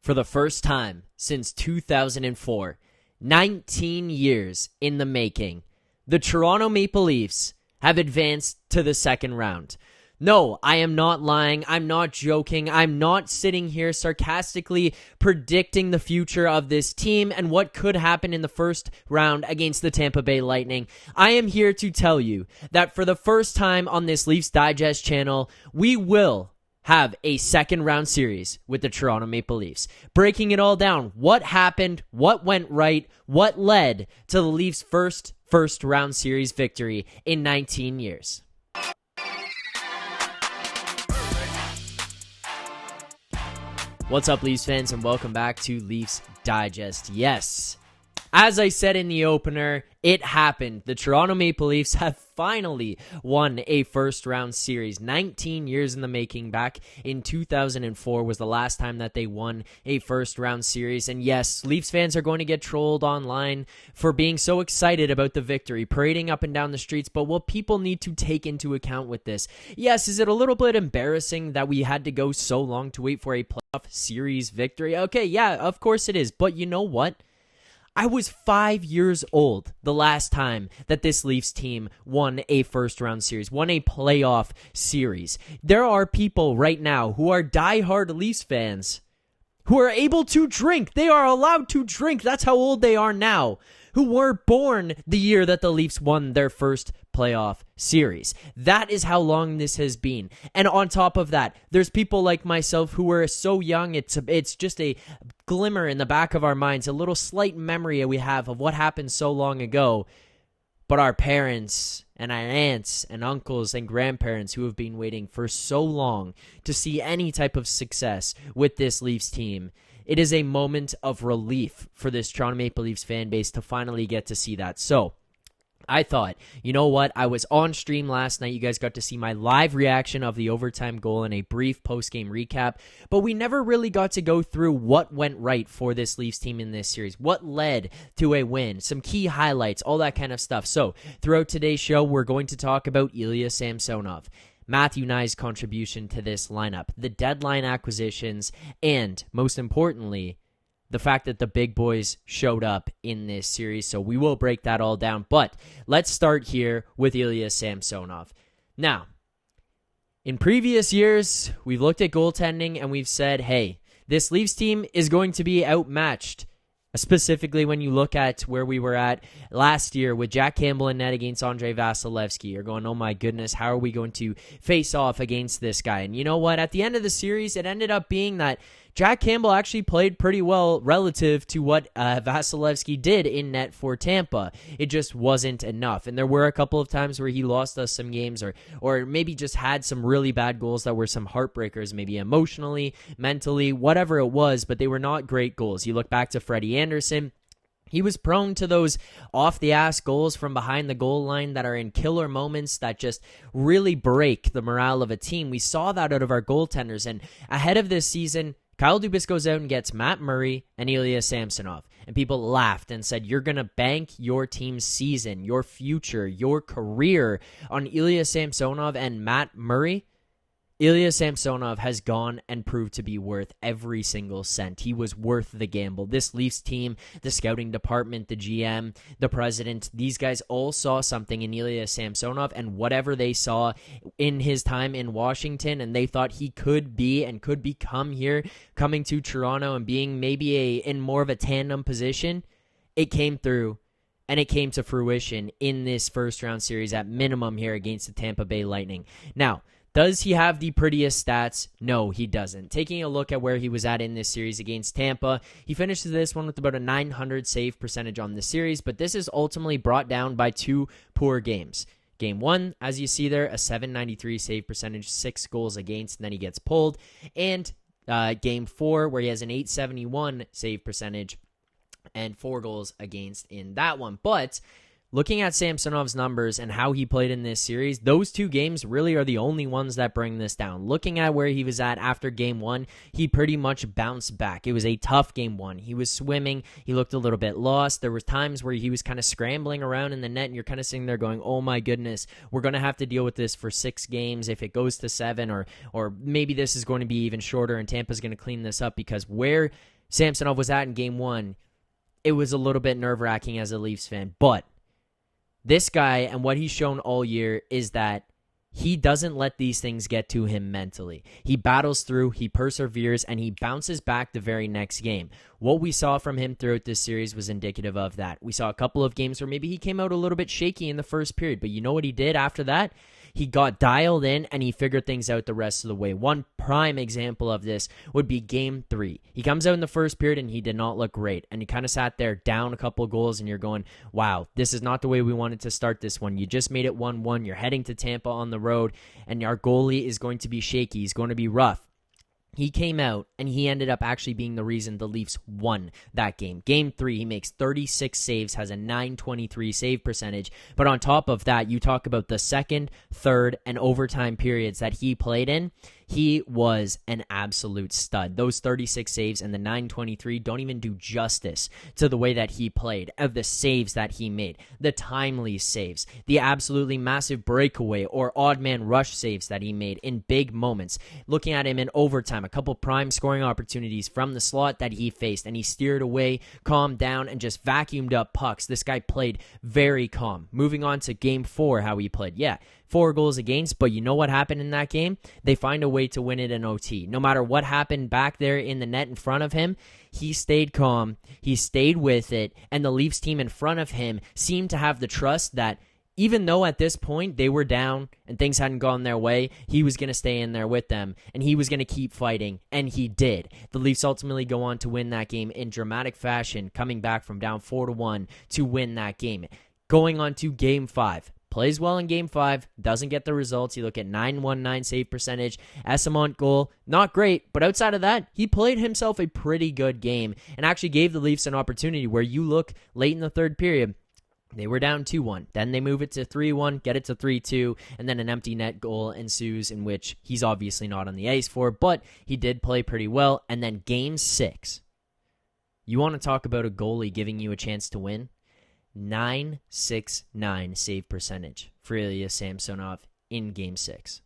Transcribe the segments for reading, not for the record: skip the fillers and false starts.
for the first time since 2004, 19 years in the making, the Toronto Maple Leafs have advanced to the second round. No, I am not lying. I'm not joking. I'm not sitting here sarcastically predicting the future of this team and what could happen in the first round against the Tampa Bay Lightning. I am here to tell you that for the first time on this Leafs Digest channel, we will have a second round series with the Toronto Maple Leafs. Breaking it all down. What happened? What went right? What led to the Leafs' first round series victory in 19 years? What's up, Leafs fans, and welcome back to Leafs Digest. Yes, as I said in the opener, it happened. The Toronto Maple Leafs have finally won a first-round series. 19 years in the making. Back in 2004 was the last time that they won a first-round series. And yes, Leafs fans are going to get trolled online for being so excited about the victory, parading up and down the streets. But what people need to take into account with this, yes, is it a little bit embarrassing that we had to go so long to wait for a playoff series victory? Okay, yeah, of course it is. But you know what? I was 5 years old the last time that this Leafs team won a first-round series, won a playoff series. There are people right now who are diehard Leafs fans who are able to drink. They are allowed to drink. That's how old they are now. Who were born the year that the Leafs won their first playoff series. That is how long this has been. And on top of that, there's people like myself who were so young, it's just a glimmer in the back of our minds, a little slight memory we have of what happened so long ago. But our parents and our aunts and uncles and grandparents who have been waiting for so long to see any type of success with this Leafs team, it is a moment of relief for this Toronto Maple Leafs fan base to finally get to see that. So, I thought, you know what? I was on stream last night. You guys got to see my live reaction of the overtime goal and a brief post-game recap. But we never really got to go through what went right for this Leafs team in this series. What led to a win? Some key highlights, all that kind of stuff. So, throughout today's show, we're going to talk about Ilya Samsonov, Matthew Knies' contribution to this lineup, the deadline acquisitions, and, most importantly, the fact that the big boys showed up in this series. So we will break that all down. But let's start here with Ilya Samsonov. Now, in previous years, we've looked at goaltending and we've said, hey, this Leafs team is going to be outmatched. Specifically, when you look at where we were at last year with Jack Campbell in net against Andrei Vasilevsky, you're going, oh my goodness, how are we going to face off against this guy? And you know what? At the end of the series, it ended up being that Jack Campbell actually played pretty well relative to what Vasilevsky did in net for Tampa. It just wasn't enough. And there were a couple of times where he lost us some games or maybe just had some really bad goals that were some heartbreakers, maybe emotionally, mentally, whatever it was, but they were not great goals. You look back to Freddie Anderson. He was prone to those off-the-ass goals from behind the goal line that are in killer moments that just really break the morale of a team. We saw that out of our goaltenders. And ahead of this season, Kyle Dubas goes out and gets Matt Murray and Ilya Samsonov. And people laughed and said, you're going to bank your team's season, your future, your career on Ilya Samsonov and Matt Murray? Ilya Samsonov has gone and proved to be worth every single cent. He was worth the gamble. This Leafs team, the scouting department, the GM, the president, these guys all saw something in Ilya Samsonov and whatever they saw in his time in Washington, and they thought he could be and could become here, coming to Toronto and being maybe in more of a tandem position. It came through. And it came to fruition in this first round series at minimum here against the Tampa Bay Lightning. Now, does he have the prettiest stats? No, he doesn't. Taking a look at where he was at in this series against Tampa, he finishes this one with about a .900 save percentage on the series, but this is ultimately brought down by two poor games. Game 1, as you see there, a .793 save percentage, 6 goals against, and then he gets pulled. And Game 4, where he has an .871 save percentage and 4 goals against in that one. But looking at Samsonov's numbers and how he played in this series, those two games really are the only ones that bring this down. Looking at where he was at after Game 1, he pretty much bounced back. It was a tough Game 1. He was swimming. He looked a little bit lost. There were times where he was kind of scrambling around in the net, and you're kind of sitting there going, oh my goodness, we're going to have to deal with this for 6 games if it goes to 7, or maybe this is going to be even shorter and Tampa's going to clean this up, because where Samsonov was at in game 1, it was a little bit nerve-wracking as a Leafs fan. But this guy and what he's shown all year is that he doesn't let these things get to him mentally. He battles through, he perseveres, and he bounces back the very next game. What we saw from him throughout this series was indicative of that. We saw a couple of games where maybe he came out a little bit shaky in the first period, but you know what he did after that? He got dialed in and he figured things out the rest of the way. One prime example of this would be game 3. He comes out in the first period and he did not look great. And he kind of sat there down a couple of goals and you're going, wow, this is not the way we wanted to start this one. You just made it 1-1. You're heading to Tampa on the road and our goalie is going to be shaky. He's going to be rough. He came out and he ended up actually being the reason the Leafs won that game. Game 3, he makes 36 saves, has a .923 save percentage. But on top of that, you talk about the second, third, and overtime periods that he played in. He was an absolute stud. Those 36 saves and the .923 don't even do justice to the way that he played, of the saves that he made, the timely saves, the absolutely massive breakaway or odd man rush saves that he made in big moments. Looking at him in overtime, a couple prime scoring opportunities from the slot that he faced, and he steered away, calmed down, and just vacuumed up pucks. This guy played very calm. Moving on to game 4, how he played. Yeah, 4 goals against, but you know what happened in that game? They find a way to win it in OT. No matter what happened back there in the net in front of him, he stayed calm, he stayed with it, and the Leafs team in front of him seemed to have the trust that even though at this point they were down and things hadn't gone their way, he was going to stay in there with them, and he was going to keep fighting, and he did. The Leafs ultimately go on to win that game in dramatic fashion, coming back from down 4-1 to win that game. Going on to game 5. Plays well in game 5, doesn't get the results. You look at .919 save percentage, Esamont goal, not great, but outside of that, he played himself a pretty good game and actually gave the Leafs an opportunity where you look late in the third period, they were down 2-1. Then they move it to 3-1, get it to 3-2, and then an empty net goal ensues in which he's obviously not on the ice for, but he did play pretty well. And then game 6, you want to talk about a goalie giving you a chance to win? .969 save percentage for Ilya Samsonov in game 6.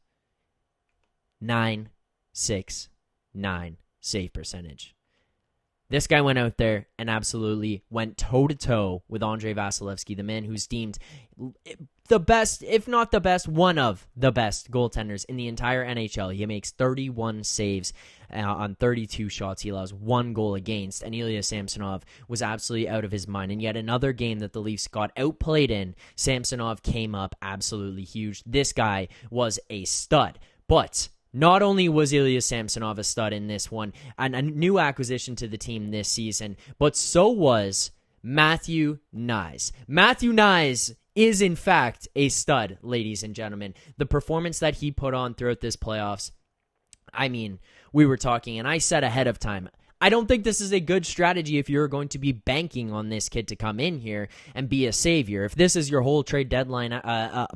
.969 save percentage. This guy went out there and absolutely went toe-to-toe with Andrei Vasilevsky, the man who's deemed the best, if not the best, one of the best goaltenders in the entire NHL. He makes 31 saves on 32 shots. He allows 1 goal against, and Ilya Samsonov was absolutely out of his mind. And yet another game that the Leafs got outplayed in, Samsonov came up absolutely huge. This guy was a stud, but not only was Ilya Samsonov a stud in this one, and a new acquisition to the team this season, but so was Matthew Knies. Matthew Knies is, in fact, a stud, ladies and gentlemen. The performance that he put on throughout this playoffs, I mean, we were talking, and I said ahead of time, I don't think this is a good strategy if you're going to be banking on this kid to come in here and be a savior. If this is your whole trade deadline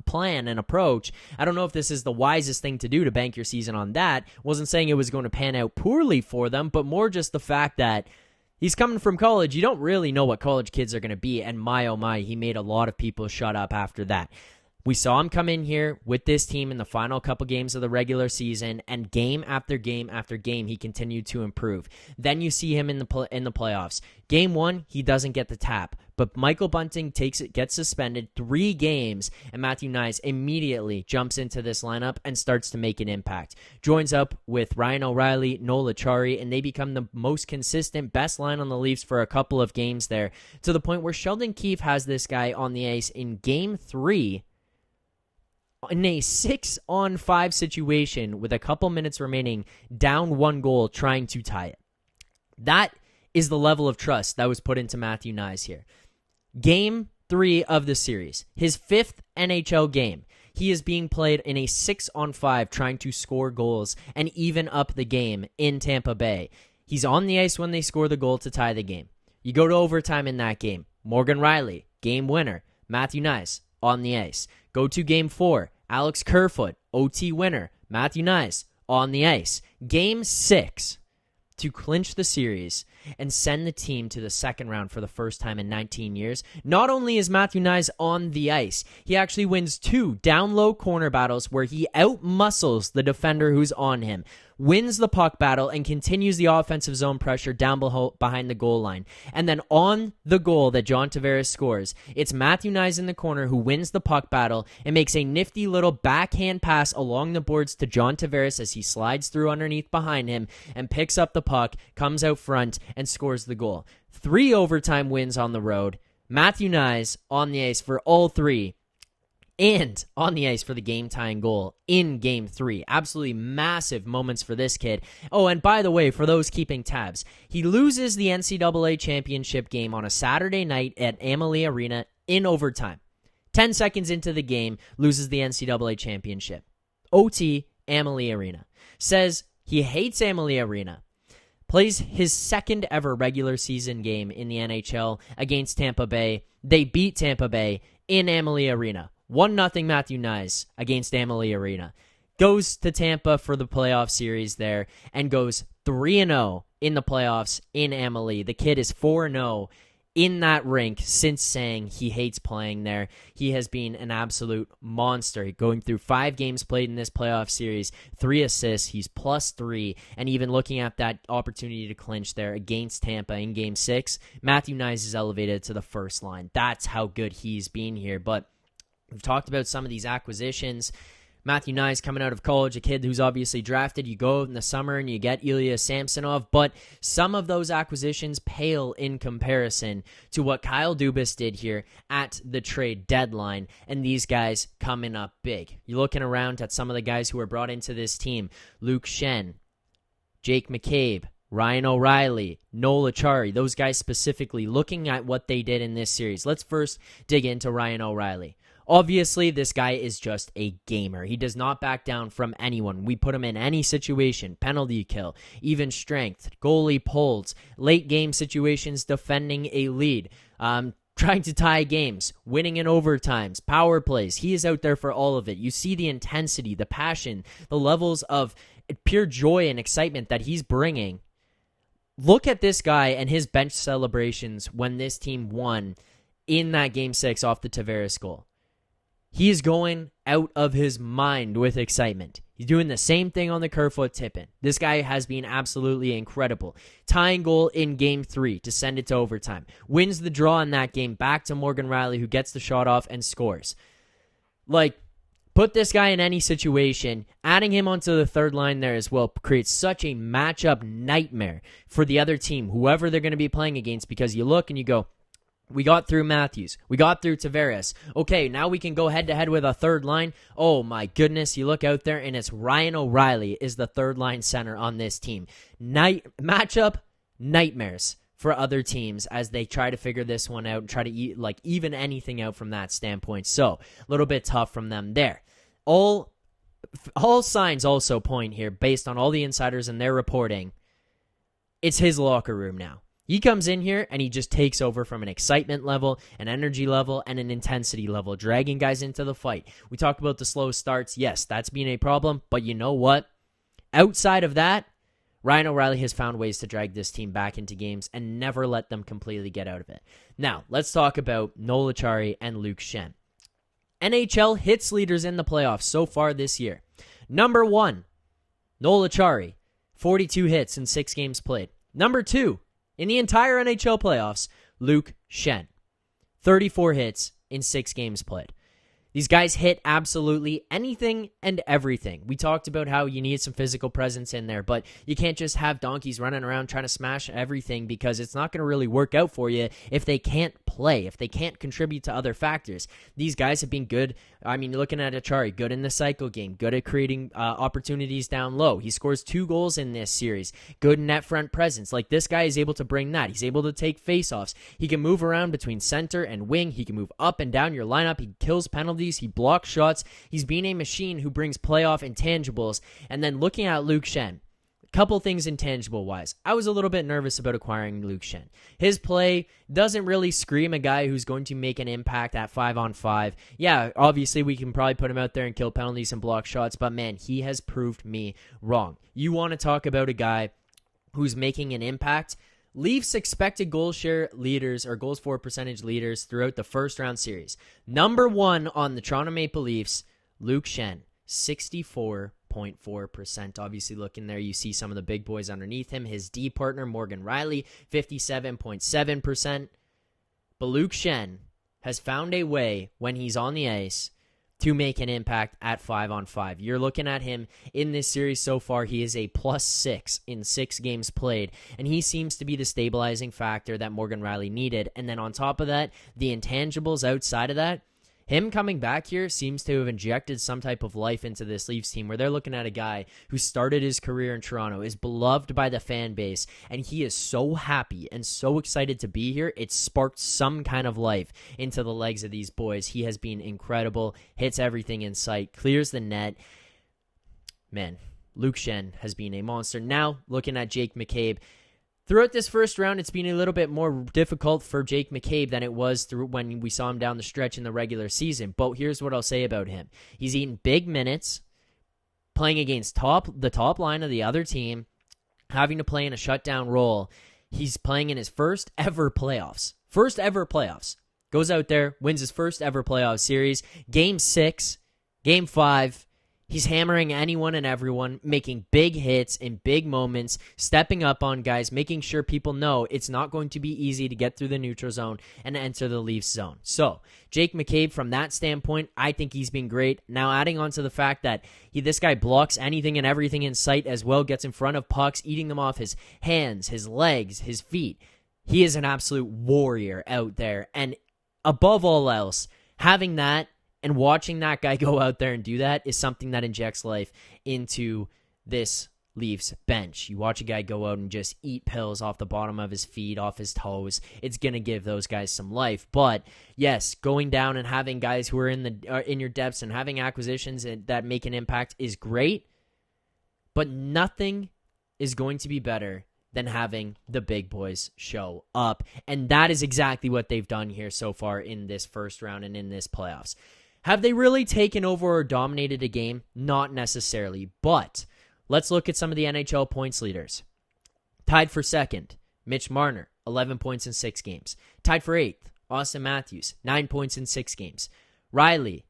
plan and approach, I don't know if this is the wisest thing to do to bank your season on that. Wasn't saying it was going to pan out poorly for them, but more just the fact that he's coming from college. You don't really know what college kids are going to be, and my oh my, he made a lot of people shut up after that. We saw him come in here with this team in the final couple games of the regular season, and game after game after game, he continued to improve. Then you see him in the playoffs. Game 1, he doesn't get the tap, but Michael Bunting gets suspended 3 games, and Matthew Knies immediately jumps into this lineup and starts to make an impact. Joins up with Ryan O'Reilly, Noel Acciari, and they become the most consistent, best line on the Leafs for a couple of games there, to the point where Sheldon Keefe has this guy on the ice in Game 3, in a 6-on-5 situation with a couple minutes remaining, down 1 goal, trying to tie it. That is the level of trust that was put into Matthew Knies here. Game 3 of the series, his 5th NHL game. He is being played in a 6-on-5, trying to score goals and even up the game in Tampa Bay. He's on the ice when they score the goal to tie the game. You go to overtime in that game. Morgan Reilly, game winner. Matthew Knies on the ice. Go to game 4. Alex Kerfoot, OT winner. Matthew Knies on the ice. Game 6 to clinch the series and send the team to the second round for the first time in 19 years. Not only is Matthew Knies on the ice, he actually wins 2 down-low corner battles where he outmuscles the defender who's on him. wins the puck battle, and continues the offensive zone pressure down behind the goal line. And then on the goal that John Tavares scores, it's Matthew Knies in the corner who wins the puck battle and makes a nifty little backhand pass along the boards to John Tavares as he slides through underneath behind him and picks up the puck, comes out front, and scores the goal. 3 overtime wins on the road. Matthew Knies on the ice for all 3. And on the ice for the game-tying goal in Game 3. Absolutely massive moments for this kid. Oh, and by the way, for those keeping tabs, he loses the NCAA championship game on a Saturday night at Amalie Arena in overtime. 10 seconds into the game, loses the NCAA championship. OT, Amalie Arena. Says he hates Amalie Arena. Plays his second ever regular season game in the NHL against Tampa Bay. They beat Tampa Bay in Amalie Arena. 1-0 Matthew Knies against Amalie Arena. Goes to Tampa for the playoff series there and goes 3-0 in the playoffs in Amalie. The kid is 4-0 in that rink since saying he hates playing there. He has been an absolute monster. Going through 5 games played in this playoff series, 3 assists, he's +3, and even looking at that opportunity to clinch there against Tampa in Game 6, Matthew Knies is elevated to the first line. That's how good he's been here, but we've talked about some of these acquisitions. Matthew Knies coming out of college, a kid who's obviously drafted. You go in the summer and you get Ilya Samsonov, but some of those acquisitions pale in comparison to what Kyle Dubas did here at the trade deadline, and these guys coming up big. You're looking around at some of the guys who were brought into this team. Luke Schenn, Jake McCabe, Ryan O'Reilly, Noel Acciari, those guys specifically, looking at what they did in this series. Let's first dig into Ryan O'Reilly. Obviously, this guy is just a gamer. He does not back down from anyone. We put him in any situation, penalty kill, even strength, goalie pulls, late game situations, defending a lead, trying to tie games, winning in overtimes, power plays. He is out there for all of it. You see the intensity, the passion, the levels of pure joy and excitement that he's bringing. Look at this guy and his bench celebrations when this team won in that Game 6 off the Tavares goal. He is going out of his mind with excitement. He's doing the same thing on the Kerfoot tip-in. This guy has been absolutely incredible. Tying goal in Game 3 to send it to overtime. Wins the draw in that game back to Morgan Reilly, who gets the shot off and scores. Put this guy in any situation. Adding him onto the third line there as well creates such a matchup nightmare for the other team, whoever they're going to be playing against, because you look and you go, we got through Matthews. We got through Tavares. Okay, now we can go head-to-head with a third line. Oh, my goodness. You look out there, and it's Ryan O'Reilly is the third-line center on this team. Matchup nightmares for other teams as they try to figure this one out and try to even anything out from that standpoint. So, a little bit tough from them there. All signs also point here, based on all the insiders and their reporting, it's his locker room now. He comes in here and he just takes over from an excitement level, an energy level, and an intensity level, dragging guys into the fight. We talked about the slow starts. Yes, that's been a problem, but you know what? Outside of that, Ryan O'Reilly has found ways to drag this team back into games and never let them completely get out of it. Now, let's talk about Noel Acciari and Luke Schenn. NHL hits leaders in the playoffs so far this year. Number 1, Noel Acciari, 42 hits in 6 games played. Number 2, in the entire NHL playoffs, Luke Schenn, 34 hits in 6 games played. These guys hit absolutely anything and everything. We talked about how you need some physical presence in there, but you can't just have donkeys running around trying to smash everything, because it's not going to really work out for you if they can't play, if they can't contribute to other factors. These guys have been good. I mean, looking at Acciari, good in the cycle game, good at creating opportunities down low. He scores 2 goals in this series. Good net front presence. This guy is able to bring that. He's able to take faceoffs. He can move around between center and wing. He can move up and down your lineup. He kills penalties. He blocks shots. He's been a machine who brings playoff intangibles. And then looking at Luke Schenn, a couple things intangible-wise. I was a little bit nervous about acquiring Luke Schenn. His play doesn't really scream a guy who's going to make an impact at 5-on-5. Yeah, obviously we can probably put him out there and kill penalties and block shots, but man, he has proved me wrong. You want to talk about a guy who's making an impact? Leafs expected goal share leaders or goals for percentage leaders throughout the first round series. Number 1 on the Toronto Maple Leafs, Luke Schenn, 64.6%. 58.4%. Obviously, looking there, you see some of the big boys underneath him. His D partner, Morgan Reilly, 57.7%. But Luke Schenn has found a way when he's on the ice to make an impact at 5-on-5. You're looking at him in this series so far. He is a +6 in 6 games played, and he seems to be the stabilizing factor that Morgan Reilly needed. And then on top of that, the intangibles outside of that, him coming back here seems to have injected some type of life into this Leafs team where they're looking at a guy who started his career in Toronto, is beloved by the fan base, and he is so happy and so excited to be here. It sparked some kind of life into the legs of these boys. He has been incredible, hits everything in sight, clears the net. Man, Luke Schenn has been a monster. Now, looking at Jake McCabe, throughout this first round, it's been a little bit more difficult for Jake McCabe than it was through when we saw him down the stretch in the regular season. But here's what I'll say about him. He's eating big minutes, playing against the top line of the other team, having to play in a shutdown role. He's playing in his first ever playoffs. Goes out there, wins his first ever playoff series. Game 6, Game 5. He's hammering anyone and everyone, making big hits in big moments, stepping up on guys, making sure people know it's not going to be easy to get through the neutral zone and enter the Leafs zone. So, Jake McCabe, from that standpoint, I think he's been great. Now, adding on to the fact that this guy blocks anything and everything in sight as well, gets in front of pucks, eating them off his hands, his legs, his feet. He is an absolute warrior out there. And above all else, having that and watching that guy go out there and do that is something that injects life into this Leafs bench. You watch a guy go out and just eat pills off the bottom of his feet, off his toes. It's going to give those guys some life. But yes, going down and having guys who are in your depths and having acquisitions that make an impact is great. But nothing is going to be better than having the big boys show up. And that is exactly what they've done here so far in this first round and in this playoffs. Have they really taken over or dominated a game? Not necessarily, but let's look at some of the NHL points leaders. Tied for second, Mitch Marner, 11 points in 6 games. Tied for 8th, Austin Matthews, 9 points in 6 games. Reilly,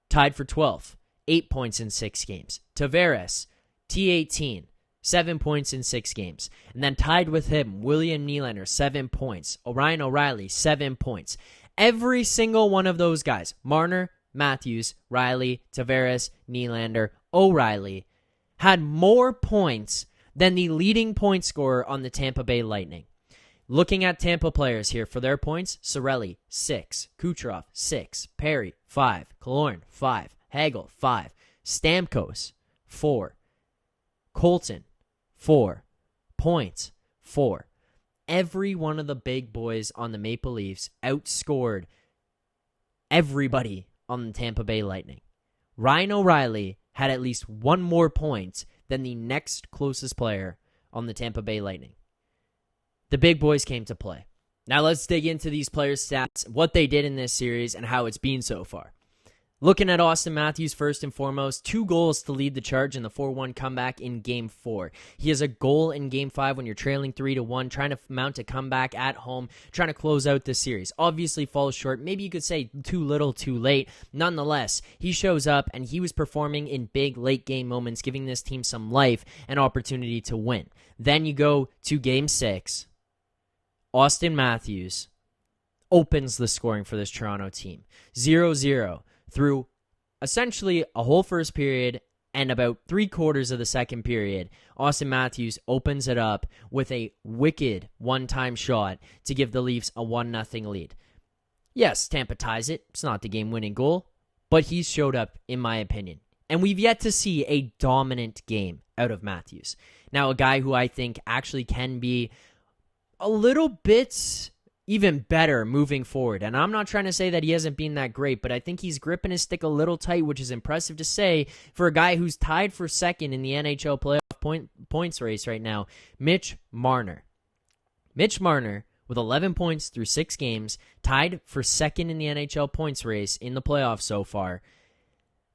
tied for 12th, 8 points in 6 games. Tavares, T18, 7 points in 6 games. And then tied with him, William Nylander, 7 points. Ryan O'Reilly, 7 points. Every single one of those guys, Marner, Matthews, Reilly, Tavares, Nylander, O'Reilly, had more points than the leading point scorer on the Tampa Bay Lightning. Looking at Tampa players here for their points, Reilly, 6, Kucherov, 6, Perry, 5, Killorn, 5, Hagel, 5, Stamkos, 4, Colton, 4, points, 4. Every one of the big boys on the Maple Leafs outscored everybody on the Tampa Bay Lightning. Ryan O'Reilly had at least one more point than the next closest player on the Tampa Bay Lightning. The big boys came to play. Now let's dig into these players' stats, what they did in this series, and how it's been so far. Looking at Austin Matthews first and foremost, 2 goals to lead the charge in the 4-1 comeback in Game 4. He has a goal in Game 5 when you're trailing 3-1, trying to mount a comeback at home, trying to close out this series. Obviously falls short. Maybe you could say too little, too late. Nonetheless, he shows up and he was performing in big late-game moments, giving this team some life and opportunity to win. Then you go to Game 6. Austin Matthews opens the scoring for this Toronto team. 0-0. Through essentially a whole first period and about 3/4 of the second period, Austin Matthews opens it up with a wicked one-time shot to give the Leafs a 1-0 lead. Yes, Tampa ties it. It's not the game-winning goal, but he's showed up, in my opinion. And we've yet to see a dominant game out of Matthews. Now, a guy who I think actually can be a little bit even better moving forward. And I'm not trying to say that he hasn't been that great, but I think he's gripping his stick a little tight, which is impressive to say for a guy who's tied for second in the NHL playoff points race right now, Mitch Marner. Mitch Marner, with 11 points through 6 games, tied for second in the NHL points race in the playoffs so far.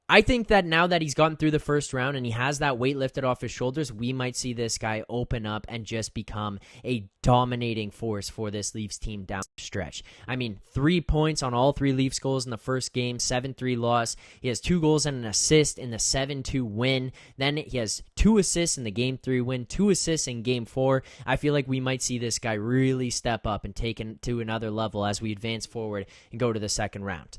I think that now that he's gotten through the first round and he has that weight lifted off his shoulders, we might see this guy open up and just become a dominating force for this Leafs team down the stretch. I mean, 3 points on all 3 Leafs goals in the first game, 7-3 loss. He has 2 goals and an assist in the 7-2 win. Then he has 2 assists in the Game 3 win, 2 assists in Game 4. I feel like we might see this guy really step up and take it to another level as we advance forward and go to the second round.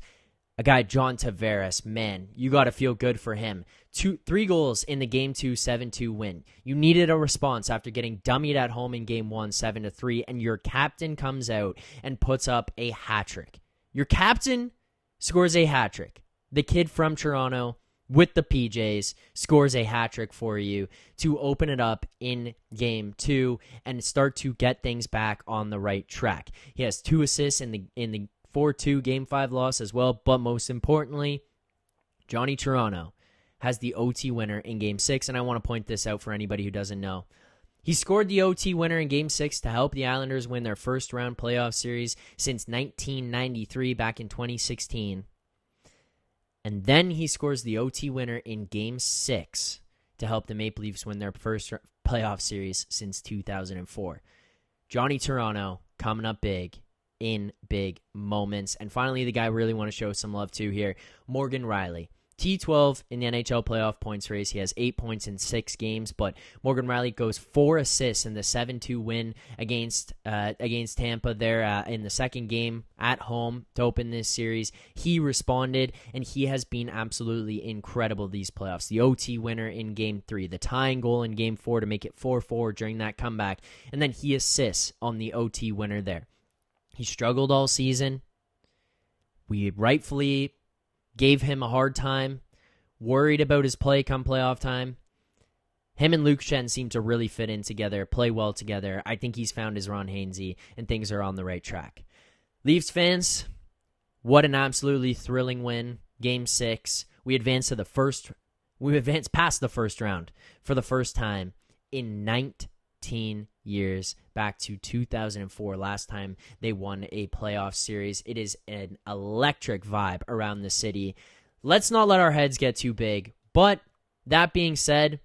A guy, John Tavares, man, you got to feel good for him. 3 goals in the Game 2 7-2 win. You needed a response after getting dummied at home in Game 1 7-3, and your captain comes out and puts up a hat trick. Your captain scores a hat trick. The kid from Toronto with the PJs scores a hat trick for you to open it up in Game 2 and start to get things back on the right track. He has 2 assists in the 4-2 Game 5 loss as well, but most importantly, Johnny Toronto has the OT winner in Game 6, and I want to point this out for anybody who doesn't know. He scored the OT winner in Game 6 to help the Islanders win their first-round playoff series since 1993, back in 2016. And then he scores the OT winner in Game 6 to help the Maple Leafs win their first playoff series since 2004. Johnny Toronto coming up big in big moments. And finally, the guy I really want to show some love to here, Morgan Reilly. T12 in the NHL playoff points race. He has 8 points in 6 games, but Morgan Reilly goes 4 assists in the 7-2 win against Tampa there in the second game at home to open this series. He responded, and he has been absolutely incredible these playoffs. The OT winner in Game 3, the tying goal in Game 4 to make it 4-4 during that comeback, and then he assists on the OT winner there. He struggled all season. We rightfully gave him a hard time, worried about his play come playoff time. Him and Luke Schenn seem to really fit in together, play well together. I think he's found his Ron Hainsey, and things are on the right track. Leafs fans, what an absolutely thrilling win. Game 6. We advanced past the first round for the first time in 19 years, back to 2004, last time they won a playoff series. It is an electric vibe around the city. Let's not let our heads get too big, but that being said,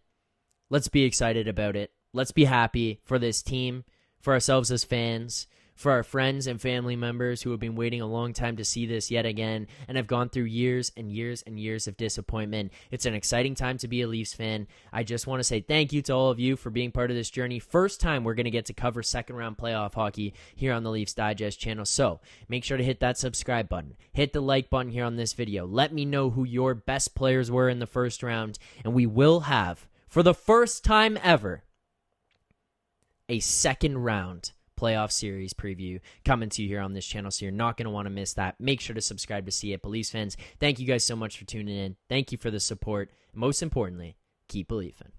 let's be excited about it. Let's be happy for this team, for ourselves as fans, for our friends and family members who have been waiting a long time to see this yet again and have gone through years and years and years of disappointment. It's an exciting time to be a Leafs fan. I just want to say thank you to all of you for being part of this journey. First time we're going to get to cover second round playoff hockey here on the Leafs Digest channel. So make sure to hit that subscribe button. Hit the like button here on this video. Let me know who your best players were in the first round. And we will have, for the first time ever, a second round playoff series preview coming to you here on this channel, so you're not going to want to miss that. Make sure to subscribe to see it. Leafs fans, thank you guys so much for tuning in. Thank you for the support. Most importantly, keep believing.